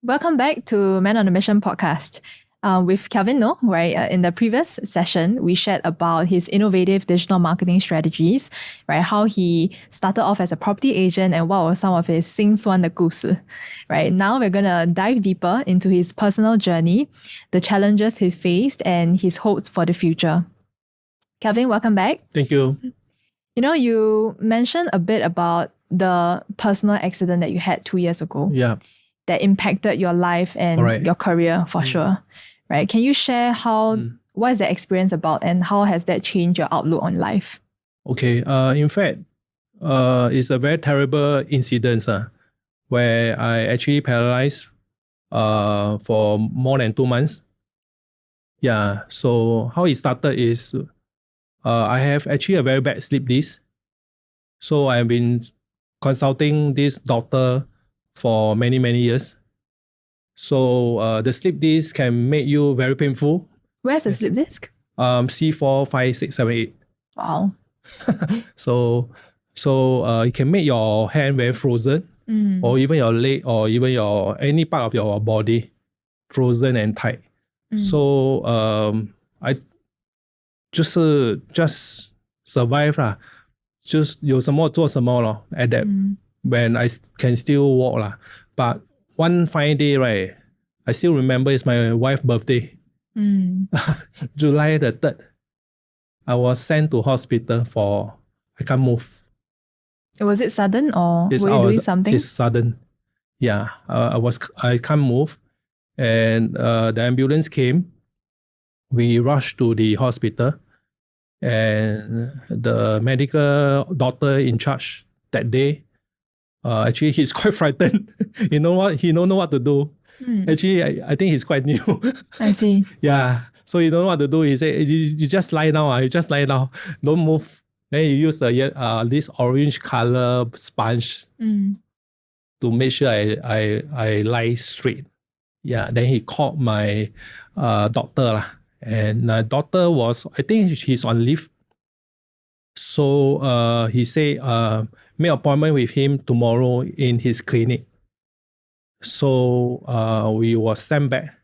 Welcome back to Man on a Mission podcast. With Kelvin No, right? In the previous session, we shared about his innovative digital marketing strategies, right? How he started off as a property agent and what were some of his 辛酸的故事, right? Now we're gonna dive deeper into his personal journey, the challenges he faced, and his hopes for the future. Kelvin, welcome back. Thank you. You know, you mentioned a bit about the personal accident that you had 2 years ago. Yeah. That impacted your life and your career for sure, right? Can you share what is the experience about and how has that changed your outlook on life? Okay. In fact, it's a very terrible incident where I actually paralyzed for more than 2 months. Yeah. So how it started is I have actually a very bad sleep disc. So I've been consulting this doctor for many, many years. So the slip disc can make you very painful. Where's the slip disc? C4, 5, 6, 7, 8. Wow. So it can make your hand very frozen, or even your leg, or even any part of your body frozen and tight. So I just survive lah. Just 有什么做什么咯 at that when I can still walk lah. But one fine day, right, I still remember it's my wife's birthday. July the 3rd. I was sent to hospital for I can't move. Was it sudden or were you doing something? It's sudden. Yeah, I can't move, and the ambulance came. We rushed to the hospital, and the medical doctor in charge that day, actually he's quite frightened. You know what? He don't know what to do. Actually, I think he's quite new. I see. Yeah. So he don't know what to do. He said, you just lie down. You just lie down. Don't move. Then he used this orange color sponge to make sure I lie straight. Yeah. Then he called my doctor. And the doctor was, I think he's on leave. So he said, make appointment with him tomorrow in his clinic. So we were sent back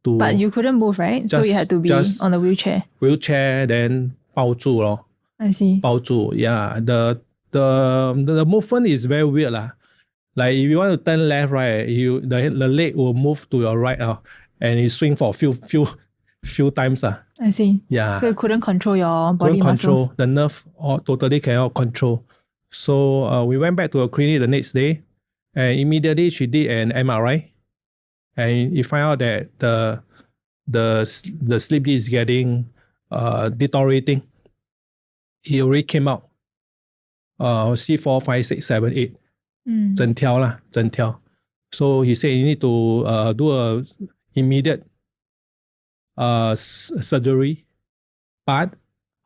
to. But you couldn't move, right? So you had to be on a wheelchair. Wheelchair, then 抱住咯. I see. 抱住, yeah. The movement is very weird lah. Like if you want to turn left, right, the leg will move to your right, and you swing for a few times. I see. Yeah. So you couldn't control your body muscles. The nerve totally cannot control. So we went back to a clinic the next day, and immediately she did an MRI, and you find out that the sleep disc is getting deteriorating. It already came out. C4, 5, 6, 7, 8. 整条啦, 整条. So he said you need to do a immediate surgery. But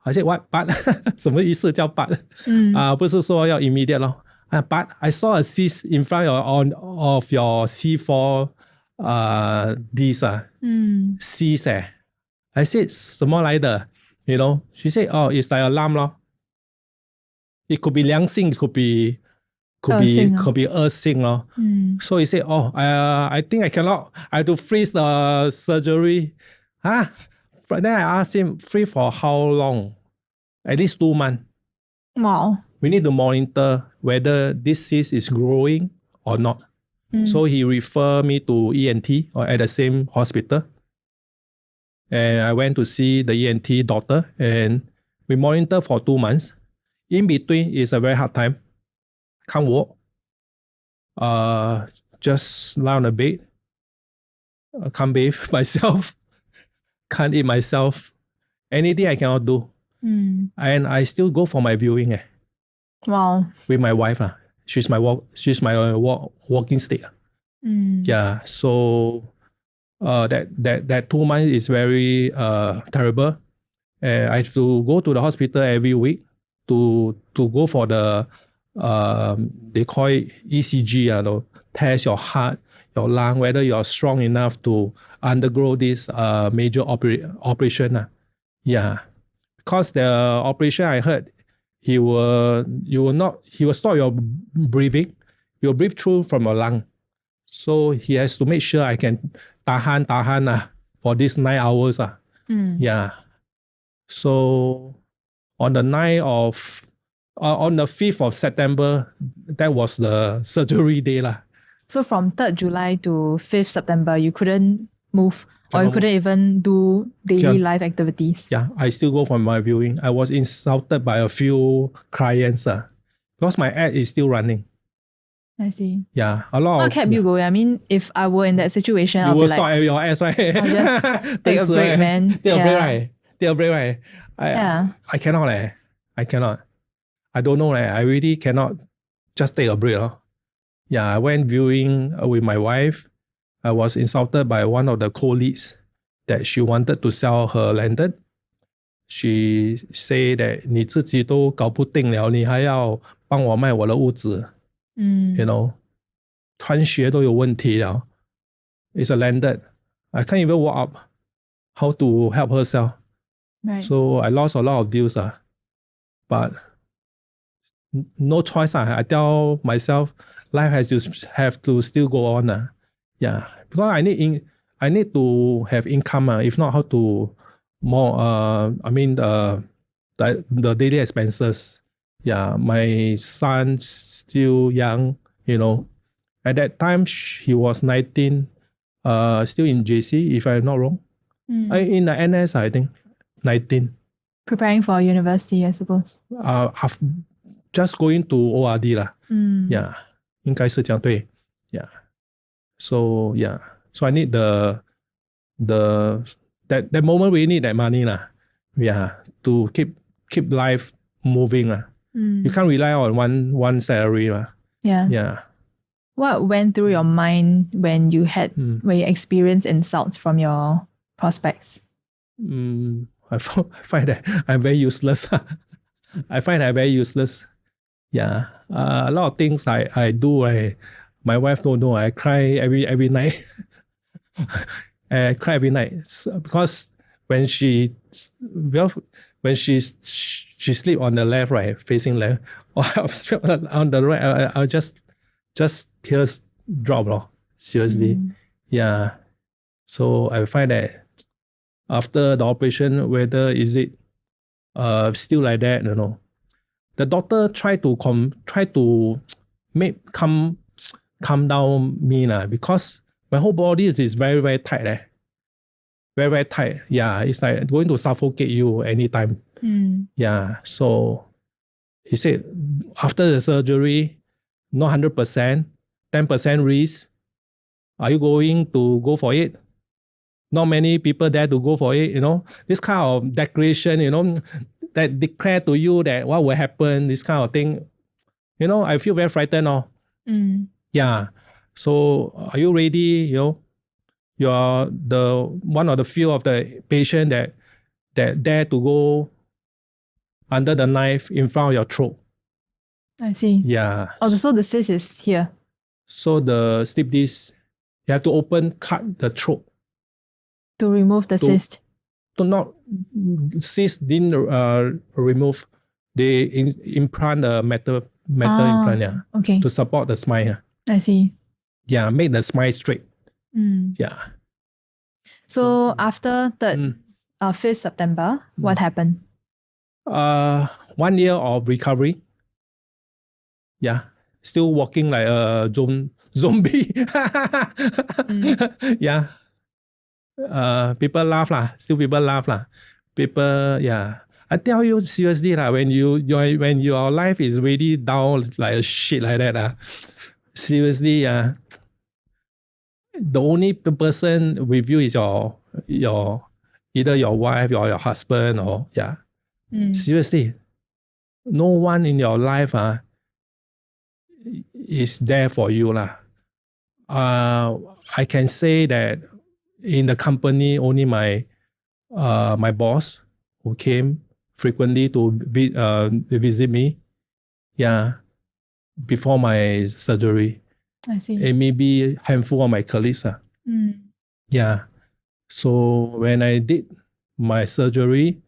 I said what? But 什么意思叫 but? 不是说要 immediate 咯. But I saw a cyst in front of your C4 disc. Cyst. I said 什么来的? You know, she said, oh, it's like alarm 咯. It could be 良性, could be 恶性咯. So he said, oh, I think I cannot. I have to freeze the surgery. But then I asked him, freeze for how long? At least 2 months. Wow. We need to monitor whether this cyst is growing or not. So he referred me to ENT or at the same hospital. And I went to see the ENT doctor, and we monitor for 2 months. In between is a very hard time. Can't walk. Just lie on the bed. Can't bathe myself. Can't eat myself. Anything I cannot do. And I still go for my viewing. Wow. With my wife. She's my walking stick. Yeah. So that 2 months is very terrible. I have to go to the hospital every week to go for the they call it ECG, test your heart, your lung, whether you are strong enough to undergo this major operation. Yeah, because the operation I heard, he will stop your breathing. You'll breathe through from your lung. So he has to make sure I can tahan for these 9 hours. Yeah. So on the 5th of September, that was the surgery day. So from 3rd July to 5th September, you couldn't move or you Cannot couldn't even do daily life activities. Yeah, I still go for my viewing. I was insulted by a few clients because my ad is still running. I see. Yeah, a lot What kept you going? I mean, if I were in that situation, I'll will be like, stop at your ads, right? I'll just take a break, man. Take a break, right? Take a break, right? I cannot. I cannot. I don't know. I really cannot just take a break. Yeah, I went viewing with my wife. I was insulted by one of the co-leads that she wanted to sell her landed. She say that 你自己都搞不定了，你还要帮我卖我的屋子。You know, 穿鞋都有问题了。It's a landed. I can't even walk up. How to help her sell? Right. So I lost a lot of deals. But no choice. I tell myself, life has to have to still go on. Yeah, because I need to have income. If not, how to more? The daily expenses. Yeah, my son still young. You know, at that time he was 19. Still in JC, if I'm not wrong. In the NS, I think 19. Preparing for university, I suppose. Just going to ORD lah. Yeah, 应该是这样对。Yeah. So I need that moment we need that money lah. Yeah, to keep life moving lah. You can't rely on one salary lah. Yeah. What went through your mind when you experienced insults from your prospects? I find that I'm very useless. I find I'm very useless. Yeah, a lot of things I do. My wife don't know. I cry every night. I cry every night because when she sleep on the left, right, facing left, or on the right, I'll just tears drop. Seriously. Yeah. So I find that after the operation, whether is it still like that, you know. The doctor try to make calm down me because my whole body is very, very tight. Very, very tight. Yeah, it's like going to suffocate you anytime. Yeah. So he said after the surgery, not 100%, 10% risk. Are you going to go for it? Not many people dare to go for it, you know. This kind of declaration, you know, that declare to you that what will happen, this kind of thing, you know, I feel very frightened. Yeah. So are you ready? You know, you are the one of the few of the patient that dare to go under the knife in front of your throat. I see. Yeah. Oh, so the cyst is here. So the slip disc, you have to cut the throat. To remove the cyst. To not cyst didn't remove. They implant a metal implant, okay. to support the smile. I see. Yeah, make the smile straight. Yeah. So after 5th September, what happened? 1 year of recovery. Yeah, still walking like a zombie. Yeah. People laugh lah. Still people laugh lah. People, yeah. I tell you seriously lah. When your life is really down like a shit like that seriously the only person with you is your either your wife or your husband or seriously, no one in your life is there for you lah. I can say that in the company, only my boss who came frequently to visit me, before my surgery. I see. And maybe a handful of my colleagues. Yeah. So when I did my surgery,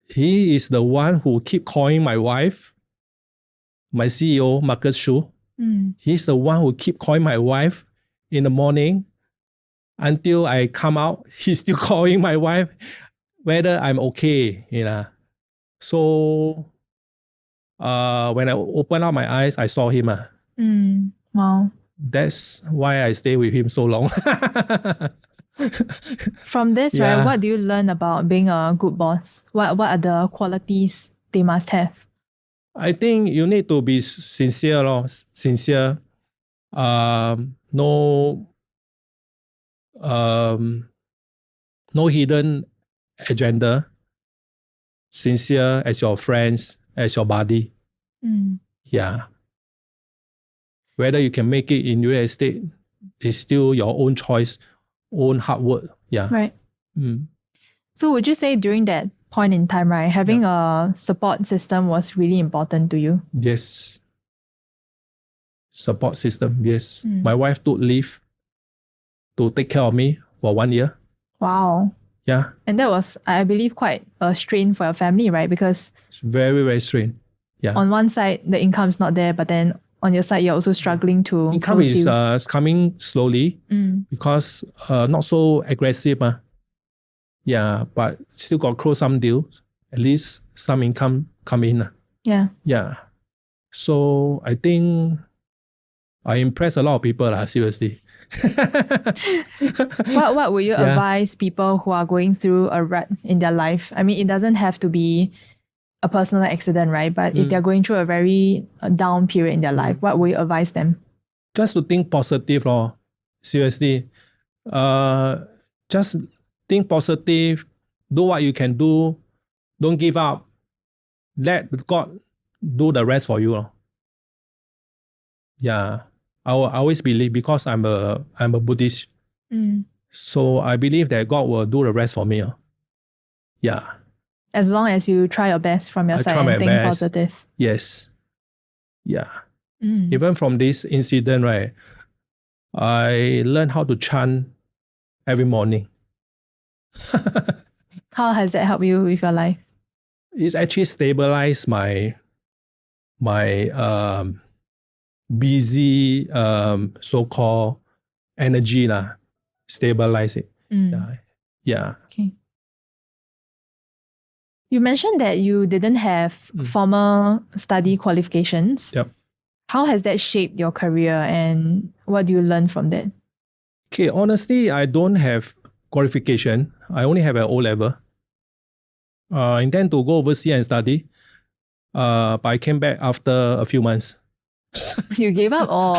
he is the one who keep calling my wife, my CEO, Marcus Shu. He's the one who keep calling my wife in the morning until I come out. He's still calling my wife whether I'm okay, So when I opened up my eyes, I saw him. Wow. That's why I stay with him so long. From this, right, what do you learn about being a good boss? What are the qualities they must have? I think you need to be sincere. Sincere. No hidden agenda. Sincere as your friends, as your buddy. Yeah. Whether you can make it in real estate is still your own choice, own hard work. Yeah. Right. So would you say during that point in time, right, having a support system was really important to you? Yes. Support system, yes. My wife took leave to take care of me for 1 year. Wow. Yeah. And that was, I believe, quite a strain for your family, right? Because it's very, very strain. Yeah. On one side, the income's not there, but then on your side, you're also struggling to income is coming slowly because not so aggressive. Yeah, but still got close some deals. At least some income come in. Yeah. Yeah. So I think I impress a lot of people, seriously. What would you advise people who are going through a rut in their life? I mean, it doesn't have to be a personal accident, right? But if they're going through a very down period in their life, what would you advise them? Just to think positive, seriously. Just think positive, do what you can do, don't give up. Let God do the rest for you. Yeah. I always believe, because I'm a Buddhist. So I believe that God will do the rest for me. Yeah. As long as you try your best from your side and think positive. Yes. Yeah. Even from this incident, right, I learned how to chant every morning. How has that helped you with your life? It's actually stabilized my busy so-called energy. Stabilize it. Yeah. Okay. You mentioned that you didn't have formal study qualifications. Yep. How has that shaped your career and what do you learn from that? Okay, honestly, I don't have qualification. I only have an O-level. I intend to go overseas and study. But I came back after a few months. You gave up or?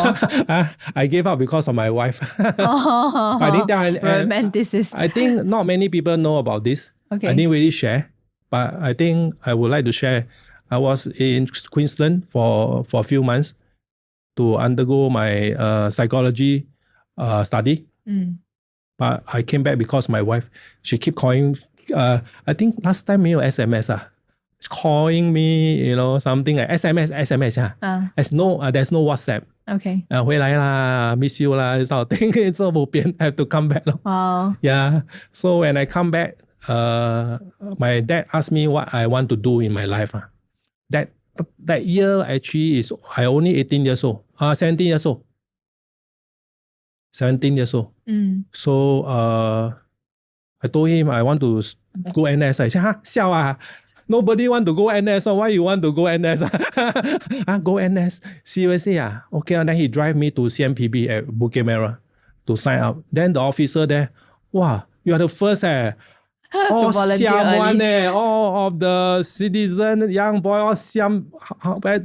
I gave up because of my wife. Oh, I think romanticist. I think not many people know about this. Okay. I didn't really share, but I think I would like to share. I was in Queensland for a few months to undergo my psychology study. But I came back because my wife, she keep calling. I think last time 没有 SMS calling me, something like SMS. There's no WhatsApp. Okay. 回来啦 miss you 啦 this sort of thing. So 没变 have to come back. Wow. Yeah. So when I come back, my dad asked me what I want to do in my life. That year actually is I only 18 years old. 17 years old. 17 years old. So I told him I want to go NS. I said, 笑 Nobody want to go NS. So why you want to go NS? Go NS. Seriously? Okay. And then he drive me to CMPB at Bukit Merah to sign up. Then the officer there, wow, you are the first. All Siam one. All of the citizen, young boy, all Siam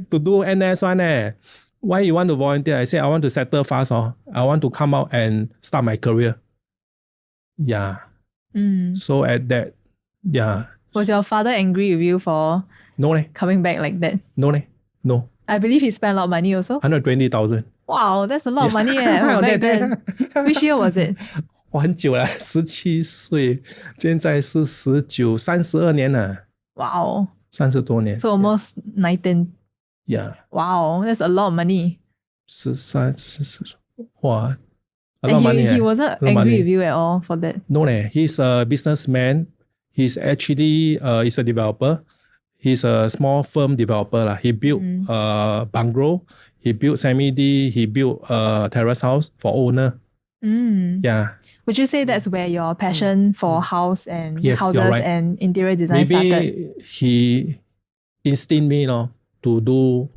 to do NS one. Why you want to volunteer? I said, I want to settle fast. I want to come out and start my career. Yeah. So at that, yeah. Was your father angry with you for no coming back like that? No. I believe he spent a lot of money also. 120,000. Wow, that's a lot of money. Back then. Which year was it? 很久了，17岁，现在是19， 32年了。Wow. 30多年。So almost 19. Yeah. Wow, that's a lot of money. 13, 14. Wow. A lot of money. He wasn't angry with you at all for that? No, he's a businessman. He's actually is a developer. He's a small firm developer lah. He built bungalow, he built semi-D, he built terrace house for owner. Yeah. Would you say that's where your passion for house and Yes, houses you're right. and interior design Maybe started? he instilled me, to do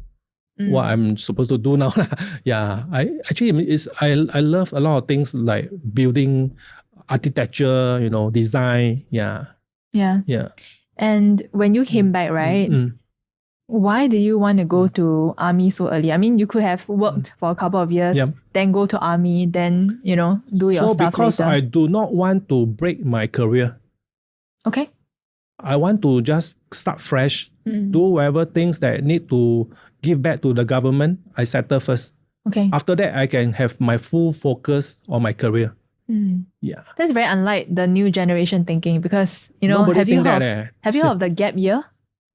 what I'm supposed to do now. Yeah. I love a lot of things like building, architecture, design. Yeah. Yeah. Yeah. And when you came back, right? Why did you want to go to army so early? I mean, you could have worked for a couple of years, then go to army, then, do your So stuff because later. I do not want to break my career. Okay. I want to just start fresh, do whatever things that need to give back to the government. I settle first. Okay. After that, I can have my full focus on my career. Yeah. That's very unlike the new generation thinking because, Nobody have you think heard that, have you heard of the gap year?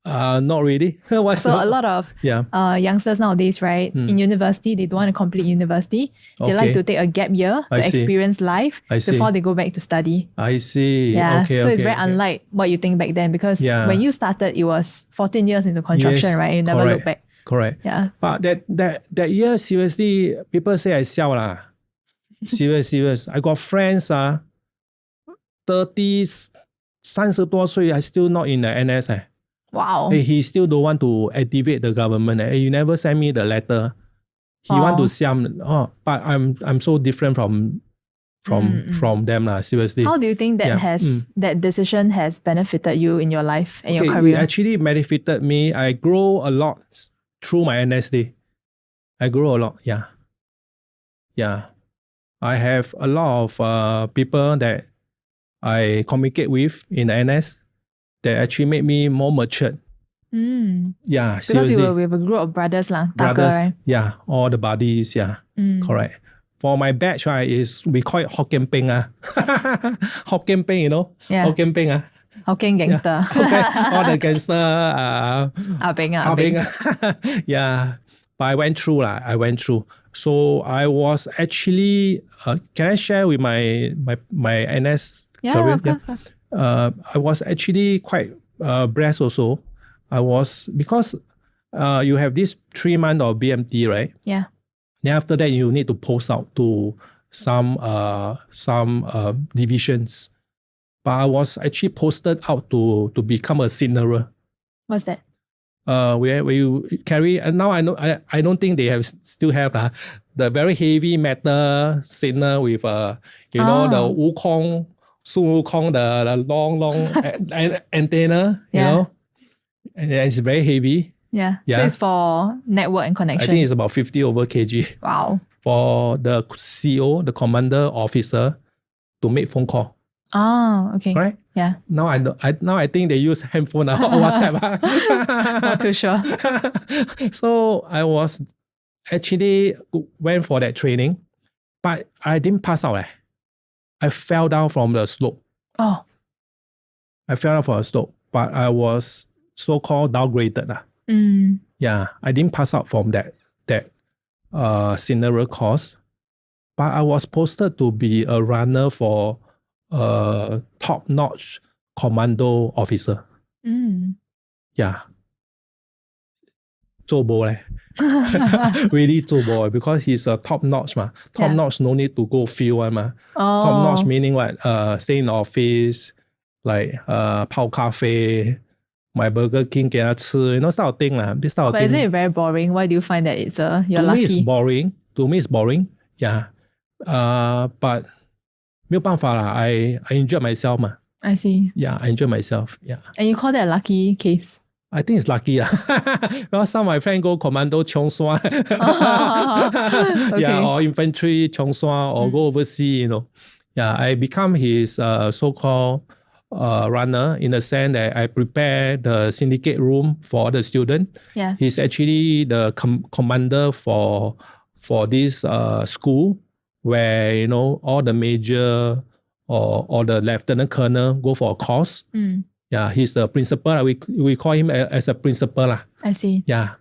Not really. What's So a lot of youngsters nowadays, right, in university, they don't want to complete university. They like to take a gap year to experience life before they go back to study. I see. Yeah, Okay, so it's very unlike what you think back then because when you started, it was 14 years into construction, right? You never look back. Correct. Yeah. But that year, seriously, people say I sell lah. Serious. I got friends 30, 30多岁, I still not in the NS. Wow. He still don't want to activate the government. You never send me the letter. He want to sell. But I'm so different from them lah. Seriously. How do you think that that decision has benefited you in your life and your career? It actually benefited me. I grow a lot through my NS day. I grow a lot. Yeah. Yeah. I have a lot of people that I communicate with in the NS that actually made me more matured. Yeah, because seriously. you were with a group of brothers lah, Brothers, right? yeah, all the buddies, yeah, correct. For my batch, right, we call it Hokkien Peng. Hokkien Peng, Yeah. Hokkien Peng. Hokkien gangster. Yeah. All the gangster. Ah Beng. Yeah, but I went through. So I was actually, can I share with my NS career? Of course. I was actually quite blessed also. I was, because you have this 3 months of BMT, right? Yeah. Then after that, you need to post out to some divisions. But I was actually posted out to become a signaler. What's that? Where you carry, and now I don't think they still have the very heavy metal signal with the Wukong, Sun Wukong, the long antenna, and it's very heavy. Yeah. So it's for network and connection. I think it's about 50 over kg. Wow. For the CO, the commander officer, to make phone call. Oh, okay. Right? Yeah. Now I think they use handphone or WhatsApp. Not too sure. So I was actually went for that training, but I didn't pass out. I fell down from the slope. Oh. I fell down from the slope, but I was so-called downgraded. Yeah, I didn't pass out from that scenario course, but I was posted to be a runner for a top-notch commando officer. Yeah. 做波leh. Really 做波, because he's a top-notch ma. Top-notch no need to go field one ma. Top-notch meaning what? Stay in the office, like 泡咖啡, my Burger King 给他吃, this type of thing lah. This type of but thing. isn't it very boring? Why do you find that you're lucky? To me it's boring. Yeah. But 没有办法啦. I enjoyed myself ma. I see. Yeah, I enjoyed myself. Yeah. And you call that a lucky case? I think it's lucky. Well, some of my friends go commando Cheong Swan. Yeah, or infantry Cheong Swan, or go overseas, Yeah, I become his so-called runner, in the sense that I prepare the syndicate room for the student. Yeah. He's actually the commander for this school, where, all the major or the lieutenant colonel go for a course. Yeah, he's the principal. We call him as a principal. I see. Yeah.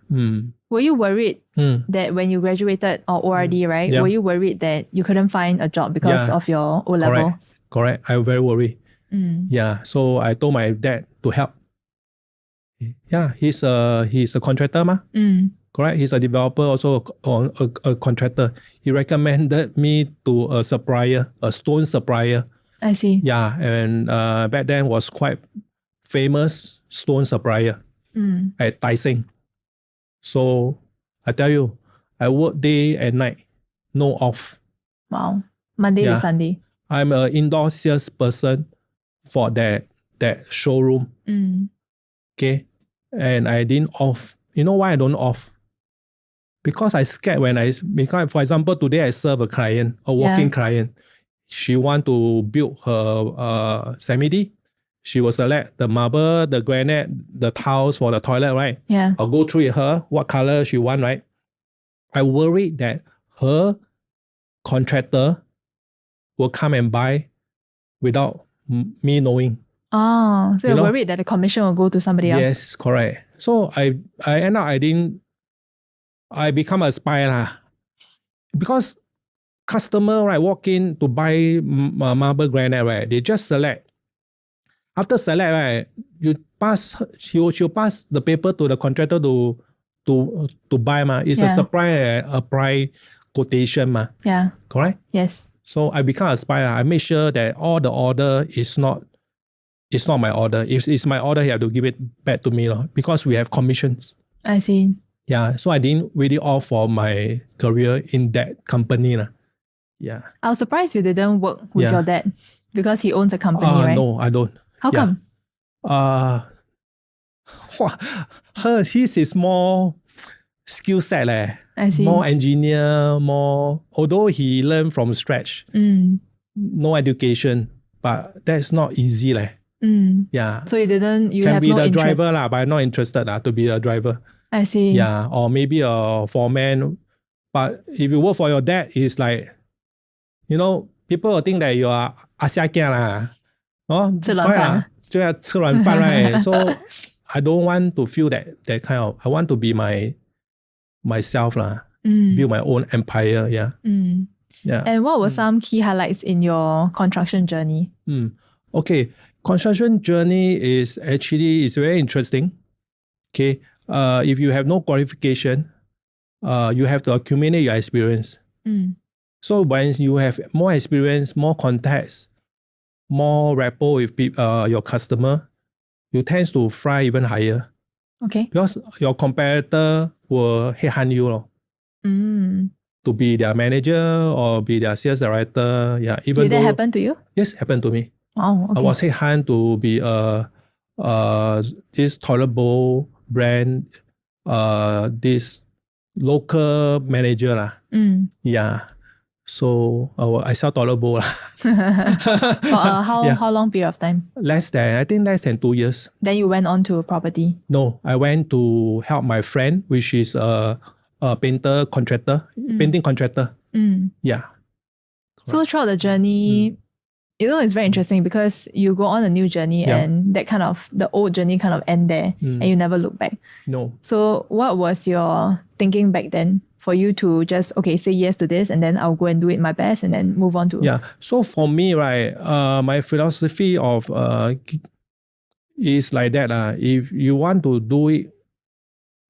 Were you worried that when you graduated or ORD, right? Yeah. Were you worried that you couldn't find a job because of your O-levels? Correct. I was very worried. Yeah. So I told my dad to help. Yeah, he's a contractor ma. Correct. He's a developer, also a contractor. He recommended me to a supplier, a stone supplier. I see. Yeah, and back then was quite famous stone supplier at Tai Seng. So I tell you, I work day and night, no off. Wow. Monday to Sunday. I'm an indoor salesperson for that showroom. Okay. And I didn't off. You know why I don't off? Because I scared because for example, today I serve a client, a walking client. She want to build her semi-D. She will select the marble, the granite, the tiles for the toilet, right? Yeah. I'll go through with her what color she want, right? I worry that her contractor will come and buy without me knowing. Oh, so you're worried that the commission will go to somebody else? Yes, correct. So I end up I become a spy lah. Because customer, right, walk in to buy marble granite, right, they just select. After select, right, she'll pass the paper to the contractor to buy ma. It's a supply quotation ma. Yeah. Correct? Yes. So I become a spy. I make sure that all the order is not my order. If it's my order, you have to give it back to me because we have commissions. I see. Yeah, so I didn't really opt for my career in that company. Yeah. I was surprised you didn't work with your dad because he owns a company, right? No, I don't. How come? His is more skill set. I see. More engineer, although he learned from scratch. No education, but that's not easy. Yeah. So you have no interest? Can be the driver, but I'm not interested to be a driver. I see. Yeah, or maybe a foreman. But if you work for your dad, it's like, people will think that you are Asiakia lah.吃软饭. 就要吃软饭, right? So I don't want to feel that kind of. I want to be myself lah. Build my own empire. Yeah. Yeah. And what were some key highlights in your construction journey? Okay, construction journey is very interesting. Okay. If you have no qualification, you have to accumulate your experience. So when you have more experience, more contacts, more rapport with your customer, you tend to fly even higher. Okay. Because your competitor will headhunt you to be their manager or be their sales director. Yeah. Did that happen to you? Yes, happened to me. Oh, okay. I was headhunted to be this toilet bowl brand, this local manager. Yeah. So I sell toilet bowl. For how long period of time? Less than 2 years. Then you went on to property? No, I went to help my friend, which is a painter contractor, painting contractor. Yeah. So throughout the journey, it's very interesting because you go on a new journey and that kind of, the old journey kind of end there and you never look back. No. So what was your thinking back then for you to just, say yes to this and then I'll go and do it my best and then move on to... Yeah. So for me, right, my philosophy of is like that. If you want to do it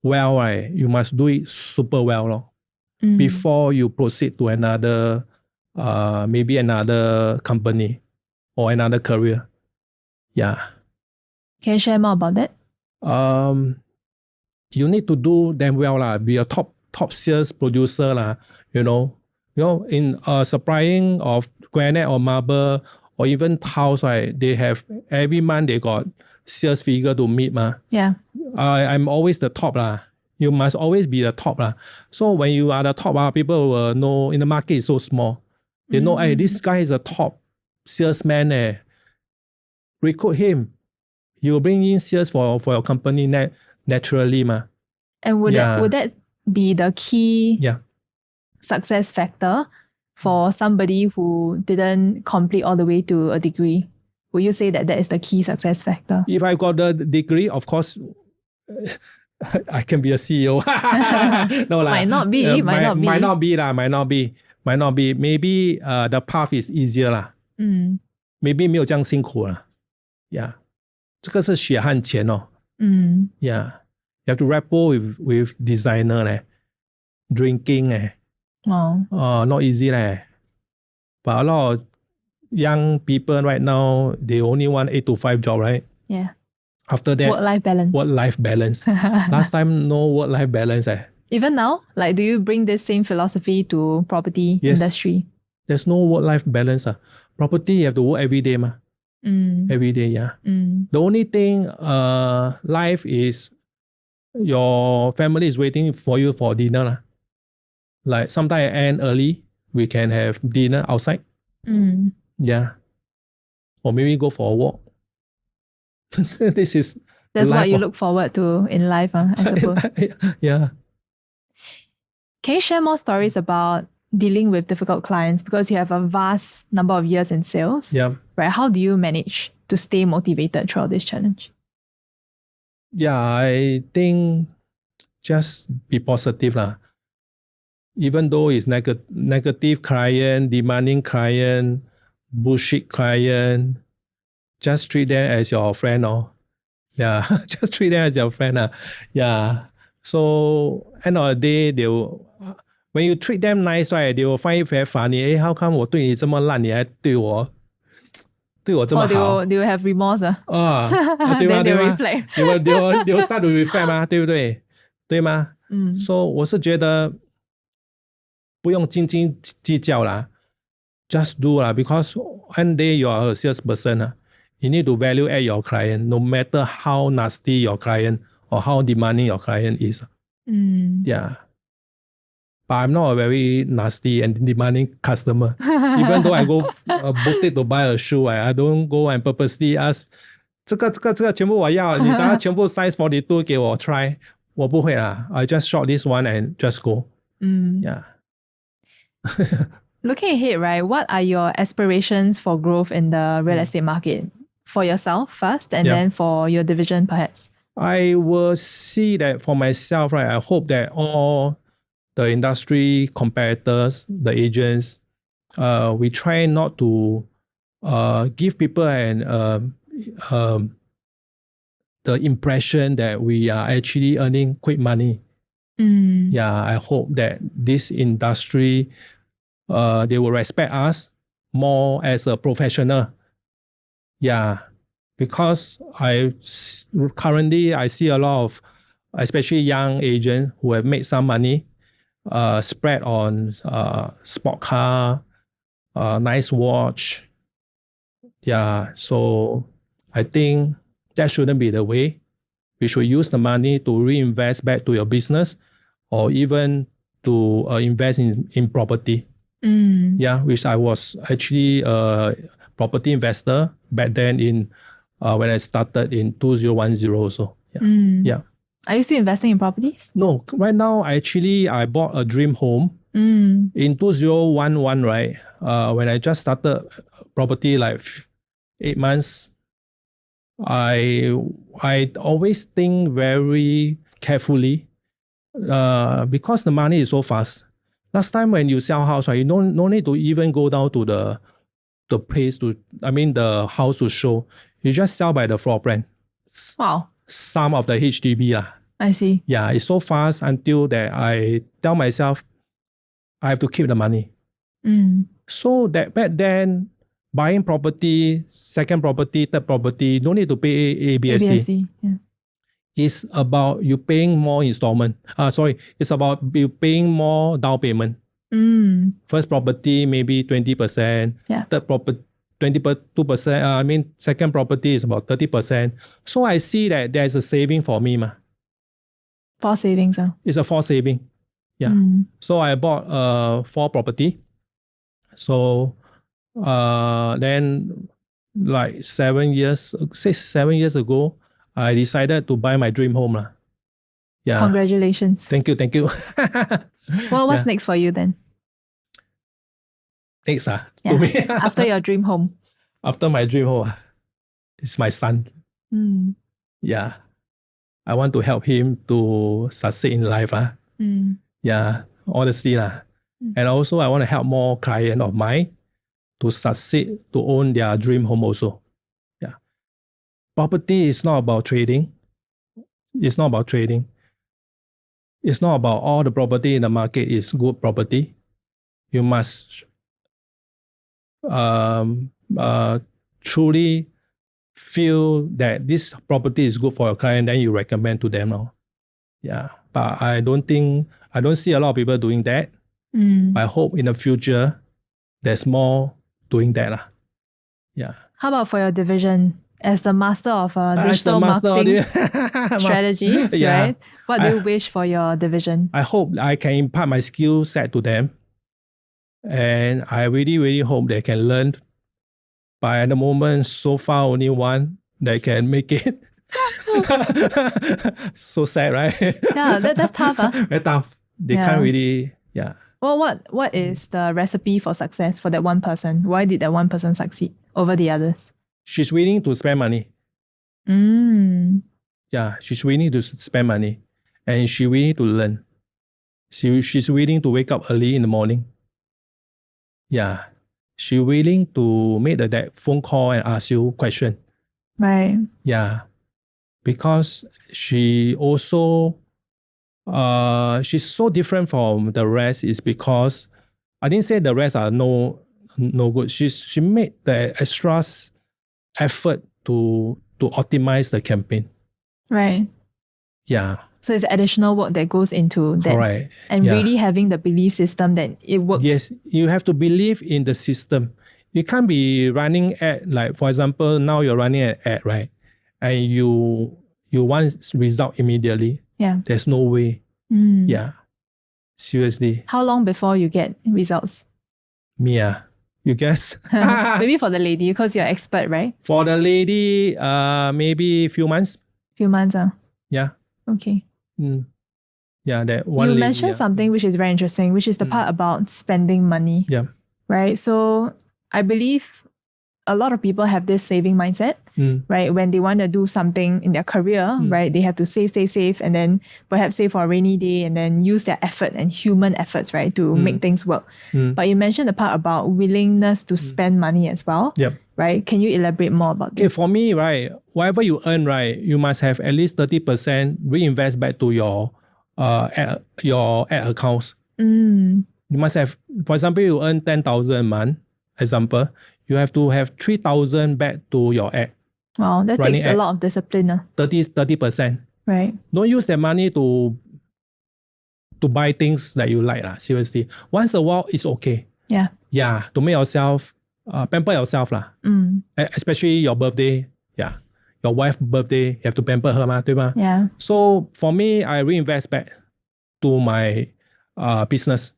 well, right, you must do it super well before you proceed to another maybe another company or another career. Yeah. Can you share more about that? You need to do them well, be a top sales producer, in supplying of granite or marble or even tiles, right? They have every month they got sales figure to meet, Yeah. I'm always the top, You must always be the top, So when you are the top, people will know in the market is so small. They know, hey, this guy is a top salesman. Recruit him. He will bring in sales for your company naturally. And would that be the key success factor for somebody who didn't complete all the way to a degree? Would you say that is the key success factor? If I got the degree, of course, I can be a CEO. No, might not be. Might not be. Maybe the path is easier. Maybe 没有这样辛苦。Yeah. 这个是血汗钱。Yeah. You have to rapport with designer, drinking, Oh. not easy. But a lot of young people right now, they only want 8 to 5 job, right? Yeah. After that, Work-life balance. Work-life balance. Last time, no work-life balance. Even now, like, do you bring this same philosophy to property Yes. industry? There's no work-life balance. Property, you have to work every day. Every day, yeah. The only thing, life is your family is waiting for you for dinner. Like sometimes I end early, we can have dinner outside. Yeah. Or maybe go for a walk. That's what you look forward to in life, I suppose. Yeah. Can you share more stories about dealing with difficult clients, because you have a vast number of years in sales? Yeah. Right? How do you manage to stay motivated throughout this challenge? Yeah, I think just be positive. Even though it's negative client, demanding client, bullshit client, just treat them as your friend. Yeah, just treat them as your friend. Yeah. So end of the day, when you treat them nice, right, they will find it very funny. How come 我对你这么烂，你还对我这么好？ they will have remorse. 对吗？ Then they will reflect. they will start to reflect 嘛，对不对？对吗？So 我是觉得不用斤斤计较啦，just do because one day you are a salesperson. You need to value add your client, no matter how nasty your client or how demanding your client is. Yeah. But I'm not a very nasty and demanding customer. Even though I go boutique to buy a shoe, I don't go and purposely ask 这个全部我要，你等下全部 size 42给我 try， 我不会啦。I just short this one and just go. Yeah. Looking ahead, right, what are your aspirations for growth in the real estate market? For yourself first, and then for your division perhaps? I will see that for myself, right? I hope that all the industry competitors, the agents, we try not to give people the impression that we are actually earning quick money. Yeah, I hope that this industry, they will respect us more as a professional. Yeah, because currently I see a lot of, especially young agents who have made some money, spread on sport car, nice watch. Yeah, so I think that shouldn't be the way. We should use the money to reinvest back to your business, or even to invest in property. Yeah, which I was actually a property investor back then in when I started in 2010 also. Yeah. Are you still investing in properties? No, right now I bought a dream home in 2011, right? When I just started property like 8 months, I always think very carefully because the money is so fast. Last time when you sell house, right, you no need to even go down to the place the house to show. You just sell by the floor plan. Wow. Some of the HDB. I see. Yeah, it's so fast until that I tell myself I have to keep the money. So that back then, buying property, second property, third property, no need to pay ABSD. Yeah. It's about you paying more installment. It's about you paying more down payment. First property, maybe 20%. Yeah. Third property, 22%. Second property is about 30%. So I see that there's a saving for me. Forced savings. It's a forced saving. Yeah. So I bought 4 property. So then like 7 years ago, I decided to buy my dream home. Yeah. Congratulations. Thank you. Well, what's next for you then? Next, Yeah. to me. After your dream home. After my dream home, it's my son. Yeah. I want to help him to succeed in life. Yeah, honestly. And also I want to help more clients of mine to succeed, to own their dream home also. Yeah. Property is not about trading It's not about trading. It's not about all the property in the market is good property. You must truly feel that this property is good for your client, then you recommend to them. Yeah, but I don't see a lot of people doing that. I hope in the future there's more doing that. Yeah. How about for your division? As the master of digital marketing strategies, yeah. right? What do you wish for your division? I hope I can impart my skill set to them. And I really, really hope they can learn. But at the moment, so far, only one that can make it. So sad, right? Yeah, that's tough. Very tough. They can't really, yeah. Well, what is the recipe for success for that one person? Why did that one person succeed over the others? She's willing to spend money. Yeah, she's willing to spend money. And she's willing to learn. She's willing to wake up early in the morning. Yeah. She's willing to make that phone call and ask you question. Right. Yeah. Because she also, she's so different from the rest is because, I didn't say the rest are no good. She made the extra effort to optimize the campaign. Right. Yeah. So it's additional work that goes into that. Correct. And really having the belief system that it works. Yes, you have to believe in the system. You can't be running ad, like for example, now you're running an ad, right? And you want result immediately. Yeah. There's no way. Yeah. Seriously. How long before you get results? Mia, you guess? Maybe for the lady, because you're expert, right? For the lady, maybe a few months. Few months, Yeah. Okay. Yeah, that one. You lady, mentioned something which is very interesting, which is the part about spending money. Yeah. Right. So I believe a lot of people have this saving mindset, right? When they want to do something in their career, right? They have to save, and then perhaps save for a rainy day and then use their effort and human efforts, right? To make things work. But you mentioned the part about willingness to spend money as well. Yep. Right? Can you elaborate more about this? Okay, for me, right, whatever you earn, right, you must have at least 30% reinvest back to your ad accounts. You must have, for example, you earn 10,000 a month, example, you have to have 3,000 back to your ad. Wow, that takes a lot of discipline. 30%. Right. Don't use that money to buy things that you like. Seriously. Once a while, it's okay. Yeah. Yeah, to make yourself, pamper yourself. Especially your birthday. Yeah. Your wife's birthday, you have to pamper her, 对吧? Yeah. So for me, I reinvest back to my business.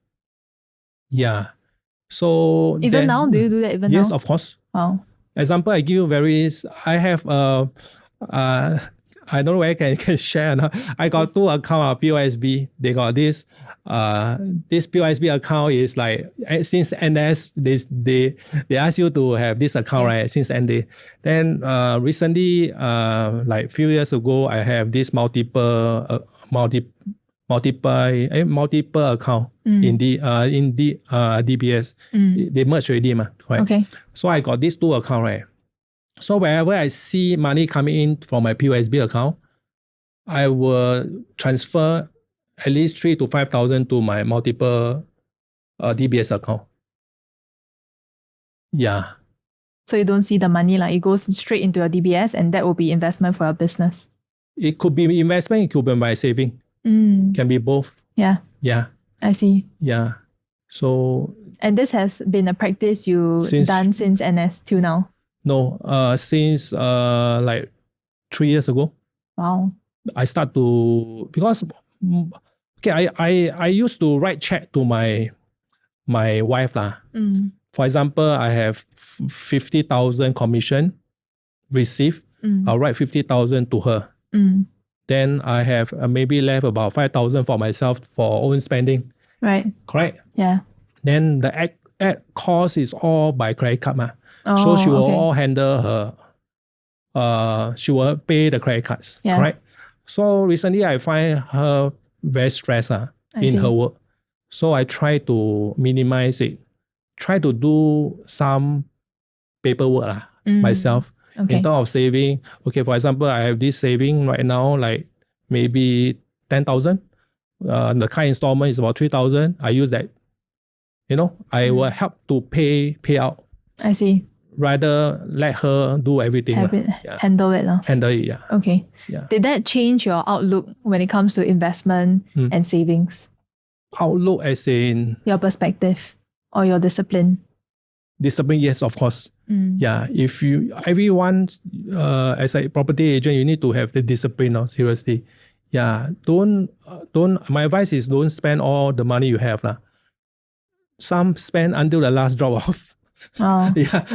Yeah. So even now, do you do that even now? Yes, of course. Wow. Example, I give you I have I don't know where I can share. No? I got two accounts, POSB. They got this. This POSB account is like since NS, they ask you to have this account, right? Since ND. Then recently, like few years ago, I have this multiple account in DBS. They merged already, right? Okay. So I got these two accounts, right? So wherever I see money coming in from my POSB account, I will transfer at least 3,000 to 5,000 to my multiple DBS account. Yeah. So you don't see the money, like it goes straight into your DBS, and that will be investment for your business. It could be investment, it could be my saving. Can be both. Yeah. Yeah. I see. Yeah. So. And this has been a practice you've done since NS till now? No, since like 3 years ago. Wow. I start to, because okay, I used to write check to my wife lah. For example, I have 50,000 commission received. I'll write 50,000 to her. Then I have maybe left about 5,000 for myself for own spending. Right. Correct. Yeah. Then the ad cost is all by credit card. So she will all handle her, she will pay the credit cards, correct? So recently I find her very stressed in her work. So I try to minimize it, try to do some paperwork myself in terms of saving. Okay, for example, I have this saving right now, like maybe 10,000. The car installment is about 3,000. I use that. I will help to pay out. I see. Rather let her do everything. Handle it. Handle it, yeah. Okay. Yeah. Did that change your outlook when it comes to investment and savings? Outlook as in? Your perspective or your discipline? Discipline, yes, of course. Yeah, if everyone, as a property agent, you need to have the discipline, seriously. Yeah, my advice is don't spend all the money you have. Some spend until the last drop off. Oh. Yeah,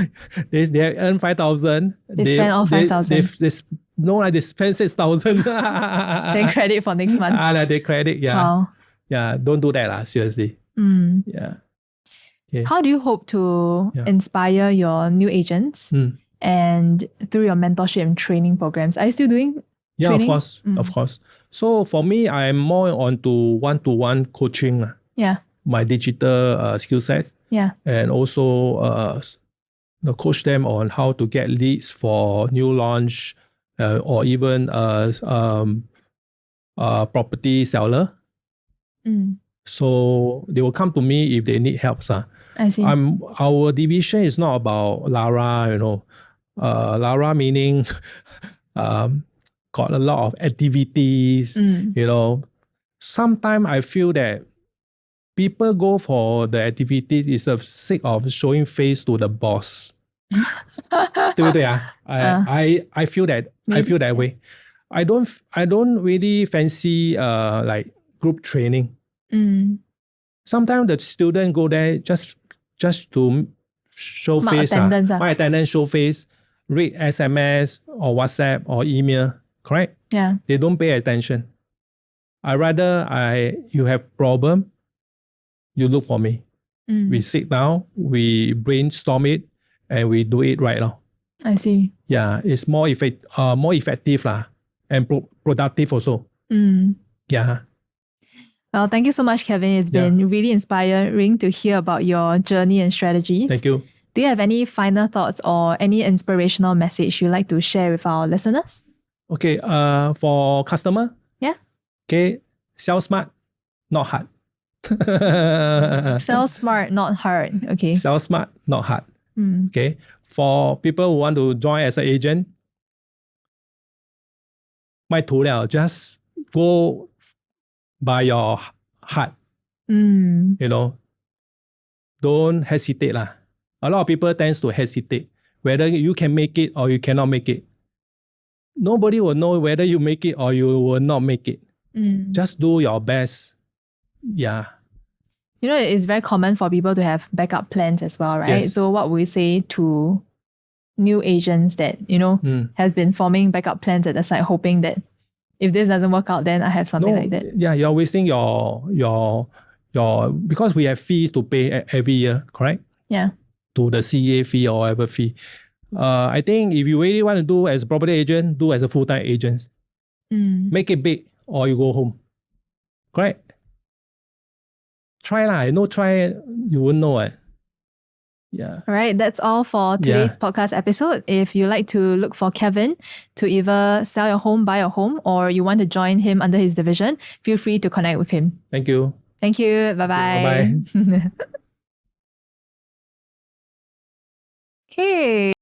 they earn 5,000. They spend all 5,000. They spend 6,000. They credit for next month. They credit, yeah. Wow. Yeah, don't do that, seriously. Yeah. Okay. How do you hope to inspire your new agents and through your mentorship and training programs? Are you still doing training? Of course. So for me, I'm more onto one-to-one coaching. Yeah. My digital skill set. Yeah. And also coach them on how to get leads for new launch or even property seller. So they will come to me if they need help. I see. Our division is not about Lara, Lara meaning got a lot of activities, Sometimes I feel that people go for the activities is a sake of showing face to the boss. 对不对啊? I feel that I feel that way. I don't really fancy like group training. Sometimes the student go there just to show face, my attendance, show face, read SMS or WhatsApp or email, correct? Yeah. They don't pay attention. I rather you have problem, you look for me. We sit down, we brainstorm it, and we do it right now. I see. Yeah, it's more effective and productive also. Yeah. Well, thank you so much, Kevin. It's been really inspiring to hear about your journey and strategies. Thank you. Do you have any final thoughts or any inspirational message you'd like to share with our listeners? Okay, for customer. Yeah. Okay, sell smart, not hard. Sell smart, not hard. Okay. Sell smart, not hard. Okay. For people who want to join as an agent, 卖图了, just go by your heart. Don't hesitate. A lot of people tends to hesitate whether you can make it or you cannot make it. Nobody will know whether you make it or you will not make it. Just do your best. Yeah. It's very common for people to have backup plans as well, right? Yes. So what would we say to new agents that, have been forming backup plans at the side, hoping that if this doesn't work out, then I have something like that? Yeah, you're wasting your because we have fees to pay every year, correct? Yeah. To the CA fee or whatever fee. I think if you really want to do as a property agent, do as a full-time agent. Make it big or you go home. Correct? Try no try, you won't know it. Yeah. All right, that's all for today's podcast episode. If you like to look for Kevin to either sell your home, buy your home, or you want to join him under his division, feel free to connect with him. Thank you. Thank you. Bye-bye. Bye-bye. Okay.